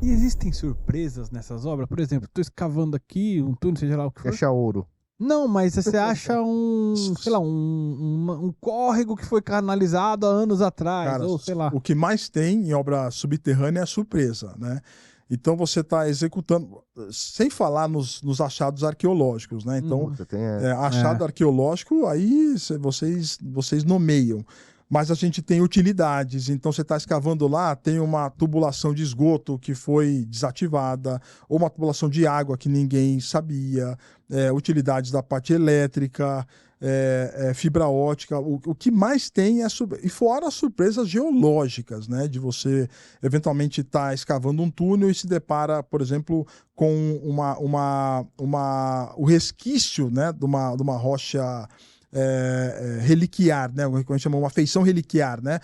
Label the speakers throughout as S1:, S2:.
S1: E existem surpresas nessas obras? Por exemplo, estou escavando aqui um túnel, seja lá o que for.
S2: Achar ouro.
S1: Não, mas você acha sei lá, um córrego que foi canalizado há anos atrás,
S3: Cara,
S1: ou sei lá.
S3: o que mais tem em obra subterrânea é a surpresa, né? Então você está executando, sem falar nos achados arqueológicos, né? Então,
S2: Você tem,
S3: achado arqueológico, aí vocês nomeiam. Mas a gente tem utilidades, então você está escavando lá, tem uma tubulação de esgoto que foi desativada, ou uma tubulação de água que ninguém sabia, utilidades da parte elétrica, fibra ótica. O que mais tem e fora as surpresas geológicas, né? De você eventualmente estar escavando um túnel e se depara, por exemplo, com o resquício, né? De uma rocha reliquiar, né? O que a gente chama uma feição reliquiar, né?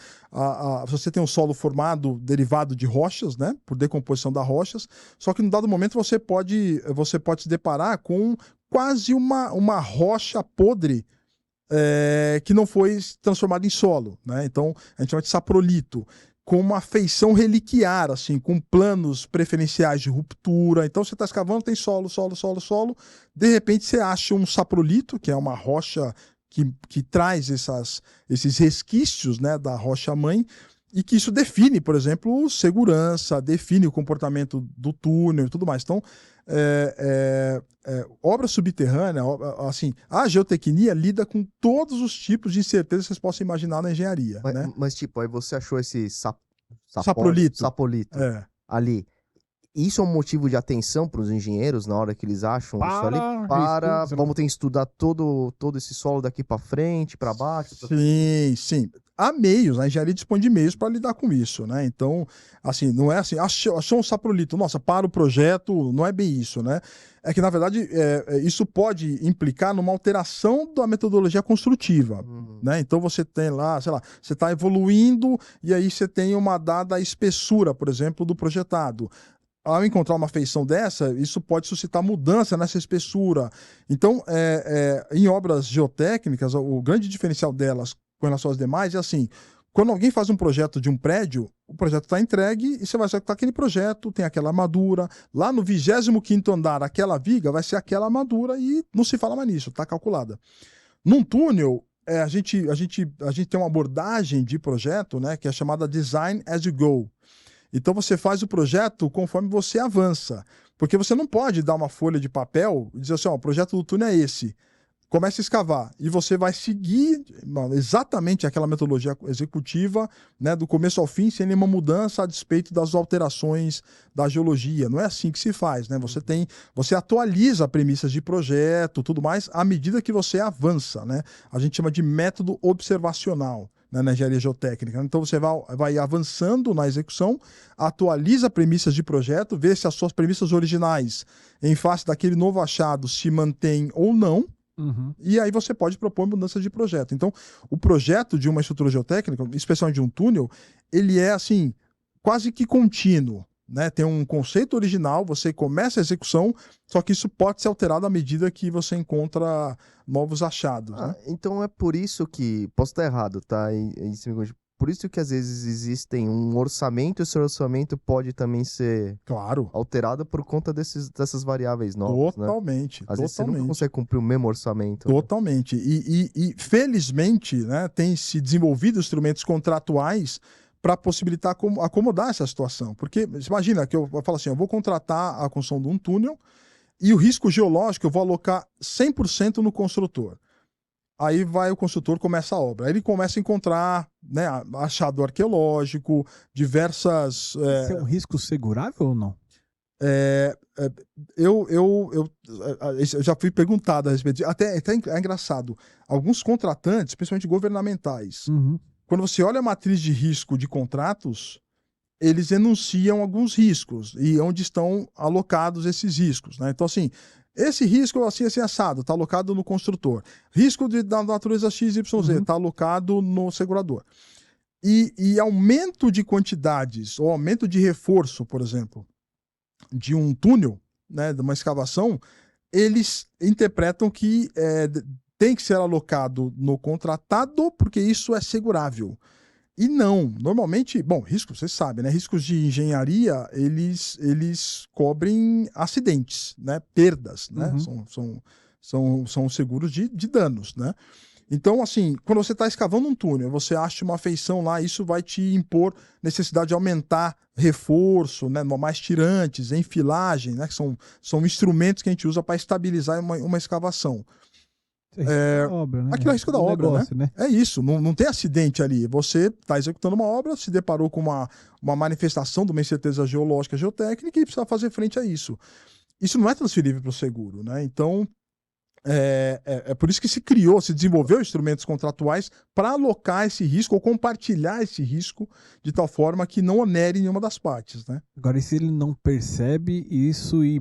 S3: Você tem um solo formado derivado de rochas, né? Por decomposição das rochas, só que num dado momento você pode se deparar com quase uma rocha podre que não foi transformada em solo, né? Então a gente chama de saprolito, com uma feição reliquiar, assim, com planos preferenciais de ruptura. Então você está escavando, tem solo, solo, solo, solo. De repente você acha um saprolito, que é uma rocha que traz esses resquícios, né, da rocha-mãe, e que isso define, por exemplo, segurança, define o comportamento do túnel e tudo mais. Então, obra subterrânea, assim, a geotecnia lida com todos os tipos de incertezas que vocês possam imaginar na engenharia.
S2: Mas,
S3: né?
S2: mas tipo, aí você achou esse
S3: Saprolito.
S2: Ali. Isso é um motivo de atenção para os engenheiros na hora que eles acham isso ali? Vamos ter que estudar todo esse solo daqui para frente, para baixo?
S3: Sim. Há meios, a engenharia dispõe de meios para lidar com isso, né? Então, assim, não é assim, achou um saprolito, nossa, para o projeto, não é bem isso, né? É que, na verdade, isso pode implicar numa alteração da metodologia construtiva, né? Então, você tem lá, sei lá, você está evoluindo e aí você tem uma dada espessura, por exemplo, do projetado. Ao encontrar uma feição dessa, isso pode suscitar mudança nessa espessura. Então, em obras geotécnicas, o grande diferencial delas com relação às demais é assim, quando alguém faz um projeto de um prédio, o projeto está entregue e você vai executar aquele projeto, tem aquela armadura. Lá no 25º andar, aquela viga vai ser aquela armadura e não se fala mais nisso, está calculada. Num túnel, a gente tem uma abordagem de projeto, né, que é chamada Design as you go. Então você faz o projeto conforme você avança. Porque você não pode dar uma folha de papel e dizer assim, ó, o projeto do túnel é esse. Comece a escavar. E você vai seguir exatamente aquela metodologia executiva, né, do começo ao fim, sem nenhuma mudança a despeito das alterações da geologia. Não é assim que se faz, né? Você atualiza premissas de projeto, tudo mais, à medida que você avança, né? A gente chama de método observacional, né, na engenharia geotécnica. Então você vai avançando na execução, atualiza premissas de projeto, vê se as suas premissas originais, em face daquele novo achado, se mantêm ou não. E aí você pode propor mudanças de projeto. Então, o projeto de uma estrutura geotécnica, especialmente de um túnel, ele é assim, quase que contínuo, né? Tem um conceito original, você começa a execução, só que isso pode ser alterado à medida que você encontra novos achados. Né?
S2: Então é por isso que, posso estar errado, tá? Por isso que às vezes existem um orçamento e esse orçamento pode também ser alterado por conta dessas variáveis novas.
S3: Totalmente.
S2: Né? Às vezes você nunca consegue cumprir o mesmo orçamento.
S3: Totalmente. Né? E felizmente, né, tem se desenvolvido instrumentos contratuais para possibilitar acomodar essa situação. Porque, imagina que eu falo assim, eu vou contratar a construção de um túnel e o risco geológico eu vou alocar 100% no construtor. Aí o construtor começa a obra. Aí ele começa a encontrar, né, achado arqueológico, diversas...
S1: Isso é um risco segurável ou não?
S3: Eu já fui perguntado a respeito disso. Até é engraçado. Alguns contratantes, principalmente governamentais, quando você olha a matriz de risco de contratos, eles enunciam alguns riscos e onde estão alocados esses riscos. Né? Então, assim, esse risco assim assado está alocado no construtor. Risco da natureza XYZ está alocado no segurador. E aumento de quantidades ou aumento de reforço, por exemplo, de um túnel, né, de uma escavação, eles interpretam que tem que ser alocado no contratado porque isso é segurável. E não, normalmente, bom, riscos, vocês sabem, né? Riscos de engenharia, eles cobrem acidentes, né? Perdas, né? São seguros de danos, né? Então, assim, quando você está escavando um túnel, você acha uma feição lá, isso vai te impor necessidade de aumentar reforço, né? Mais tirantes, enfilagem, né? Que são instrumentos que a gente usa para estabilizar uma escavação.
S1: Obra, né?
S3: Aquilo é risco da obra, negócio, né? É isso, não tem acidente ali. Você está executando uma obra, se deparou com uma manifestação de uma incerteza geológica, geotécnica e precisa fazer frente a isso. Isso não é transferível para o seguro, né? Então, é por isso que se desenvolveu instrumentos contratuais para alocar esse risco ou compartilhar esse risco de tal forma que não onere nenhuma das partes, né?
S1: Agora, e se ele não percebe isso e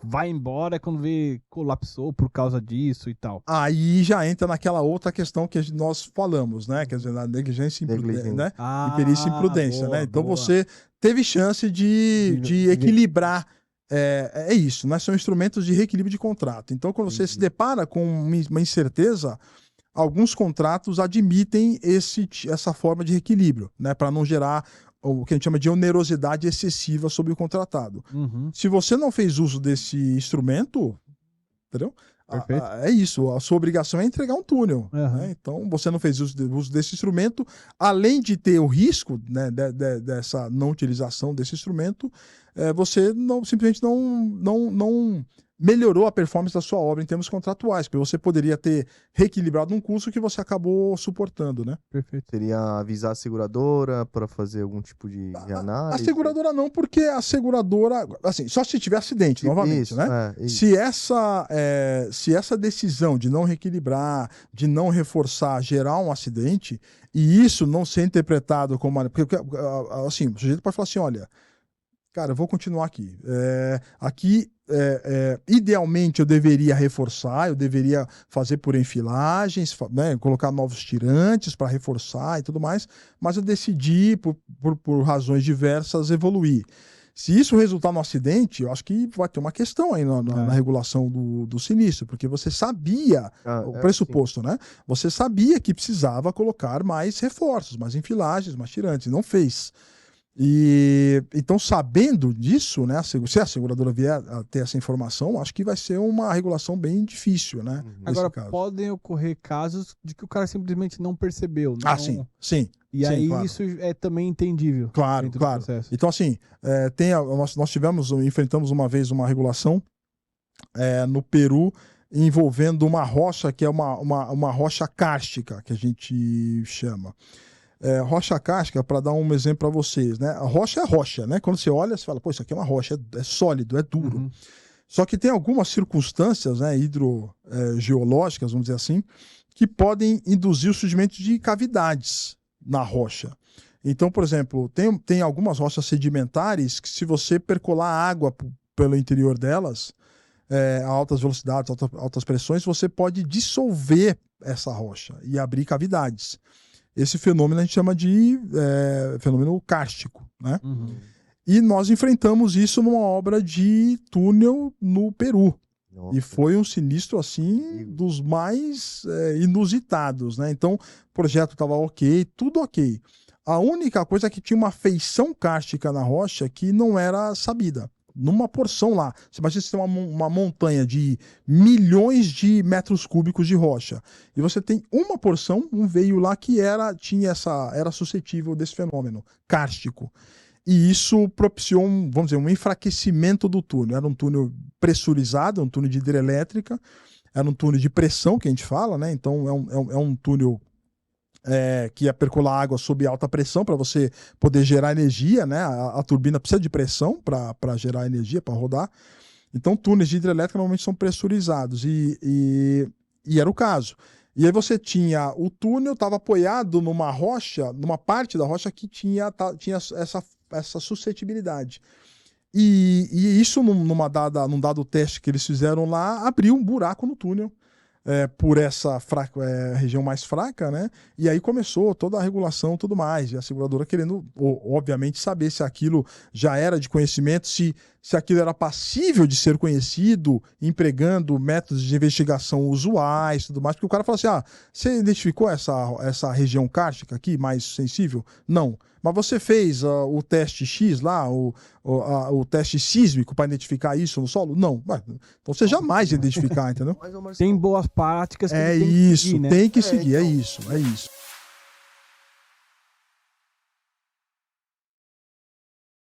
S1: vai embora quando vê colapsou por causa disso e tal?
S3: Aí já entra naquela outra questão que nós falamos, né? Quer dizer, na negligência e imprudência, né? Imperícia e imprudência, né? Então você teve chance de equilibrar. É isso, né? São instrumentos de reequilíbrio de contrato. Então, quando você se depara com uma incerteza, alguns contratos admitem essa forma de reequilíbrio, né? Para não gerar o que a gente chama de onerosidade excessiva sobre o contratado. Se você não fez uso desse instrumento, entendeu? É isso, a sua obrigação é entregar um túnel. Né? Então, você não fez uso desse instrumento, além de ter o risco, né, dessa não utilização desse instrumento, você simplesmente não melhorou a performance da sua obra em termos contratuais, porque você poderia ter reequilibrado um custo que você acabou suportando, né?
S2: Perfeito. Seria avisar a seguradora para fazer algum tipo de análise?
S3: A seguradora não, porque a seguradora, assim, só se tiver acidente, novamente,
S2: isso,
S3: né?
S2: Isso.
S3: Se essa decisão de não reequilibrar, de não reforçar, gerar um acidente, e isso não ser interpretado como... Porque, assim, o sujeito pode falar assim, olha, cara, eu vou continuar aqui. Idealmente eu deveria reforçar, eu deveria fazer por enfilagens, né, colocar novos tirantes para reforçar e tudo mais, mas eu decidi, por razões diversas, evoluir. Se isso resultar no acidente, eu acho que vai ter uma questão aí na regulação do sinistro, porque você sabia, o pressuposto, né? Você sabia que precisava colocar mais reforços, mais enfilagens, mais tirantes, e não fez. E então, sabendo disso, né, se a seguradora vier a ter essa informação, acho que vai ser uma regulação bem difícil, né?
S1: Agora, podem ocorrer casos de que o cara simplesmente não percebeu.
S3: Sim.
S1: E aí claro. Isso é também entendível.
S3: Claro. Então, assim, nós enfrentamos uma vez uma regulação no Peru envolvendo uma rocha que é uma rocha kárstica, que a gente chama. Rocha cárstica, para dar um exemplo para vocês, né? A rocha é rocha, né? Quando você olha, você fala, pô, isso aqui é uma rocha, é sólido, é duro. Só que tem algumas circunstâncias, né, hidrogeológicas, vamos dizer assim, que podem induzir o surgimento de cavidades na rocha. Então, por exemplo, tem algumas rochas sedimentares que, se você percolar água pelo interior delas, a altas velocidades, altas pressões, você pode dissolver essa rocha e abrir cavidades. Esse fenômeno a gente chama de fenômeno kárstico, né? E nós enfrentamos isso numa obra de túnel no Peru. Nossa. E foi um sinistro, assim, dos mais inusitados, né? Então, o projeto estava ok, tudo ok. A única coisa é que tinha uma feição kárstica na rocha que não era sabida. Numa porção lá. Você imagina que você tem uma montanha de milhões de metros cúbicos de rocha. E você tem uma porção, um veio lá que era suscetível desse fenômeno kárstico. E isso propiciou um enfraquecimento do túnel. Era um túnel pressurizado, um túnel de hidrelétrica, era um túnel de pressão, que a gente fala, né? Então é um túnel que ia percolar água sob alta pressão para você poder gerar energia, né? A turbina precisa de pressão para gerar energia, para rodar. Então, túneis de hidrelétrica normalmente são pressurizados e era o caso. E aí você tinha o túnel, estava apoiado numa rocha, numa parte da rocha que tinha essa suscetibilidade. E isso, num dado teste que eles fizeram lá, abriu um buraco no túnel. Por essa região mais fraca, né? E aí começou toda a regulação e tudo mais. E a seguradora querendo, obviamente, saber se aquilo já era de conhecimento, se se aquilo era passível de ser conhecido, empregando métodos de investigação usuais e tudo mais, porque o cara fala assim, você identificou essa região kárstica aqui, mais sensível? Não. Mas você fez o teste X lá, o teste sísmico para identificar isso no solo? Não. Então você jamais ia identificar, entendeu?
S1: Tem boas práticas que
S3: tem que seguir, né? Tem que seguir, é isso.